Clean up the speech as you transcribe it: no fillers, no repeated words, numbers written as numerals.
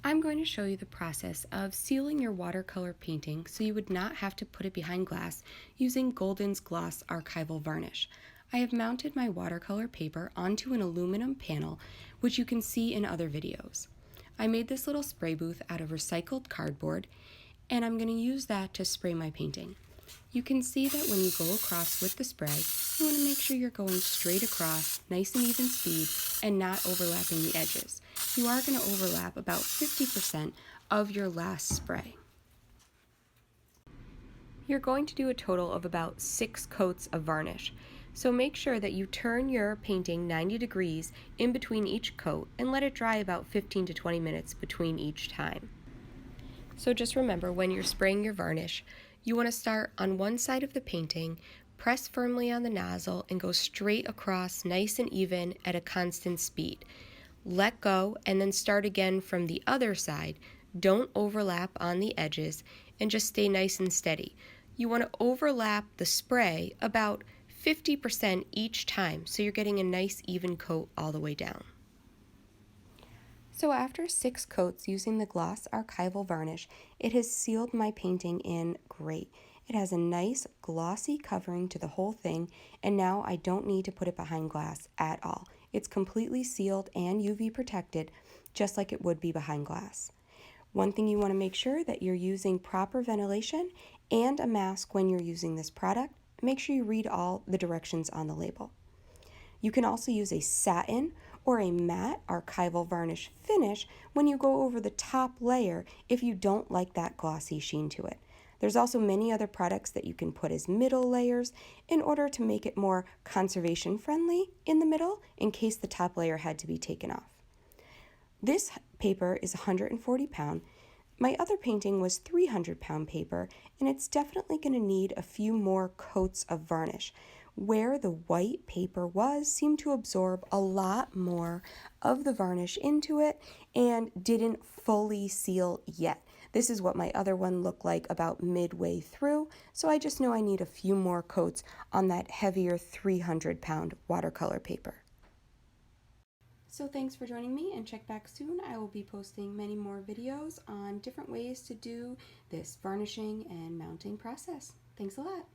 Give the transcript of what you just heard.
I'm going to show you the process of sealing your watercolor painting so you would not have to put it behind glass using Golden's Gloss Archival Varnish. I have mounted my watercolor paper onto an aluminum panel, which you can see in other videos. I made this little spray booth out of recycled cardboard, and I'm going to use that to spray my painting. You can see that when you go across with the spray, you want to make sure you're going straight across, nice and even speed, and not overlapping the edges. You are going to overlap about 50% of your last spray. You're going to do a total of about 6 coats of varnish. So make sure that you turn your painting 90 degrees in between each coat and let it dry about 15 to 20 minutes between each time. So just remember, when you're spraying your varnish, you want to start on one side of the painting, press firmly on the nozzle, and go straight across nice and even at a constant speed. Let go and then start again from the other side. Don't overlap on the edges and just stay nice and steady. You want to overlap the spray about 50% each time so you're getting a nice even coat all the way down. So after 6 coats using the Gloss Archival Varnish, it has sealed my painting in great. It has a nice glossy covering to the whole thing, and now I don't need to put it behind glass at all. It's completely sealed and UV protected, just like it would be behind glass. One thing you want to make sure that you're using proper ventilation and a mask when you're using this product. Make sure you read all the directions on the label. You can also use a satin or a matte archival varnish finish when you go over the top layer if you don't like that glossy sheen to it. There's also many other products that you can put as middle layers in order to make it more conservation friendly in the middle in case the top layer had to be taken off. This paper is 140 pound. My other painting was 300 pound paper, and it's definitely going to need a few more coats of varnish. Where the white paper seemed to absorb a lot more of the varnish into it and didn't fully seal yet. This is what my other one looked like about midway through, so I just know I need a few more coats on that heavier 300 pound watercolor paper. So thanks for joining me, and check back soon. I will be posting many more videos on different ways to do this varnishing and mounting process. Thanks a lot.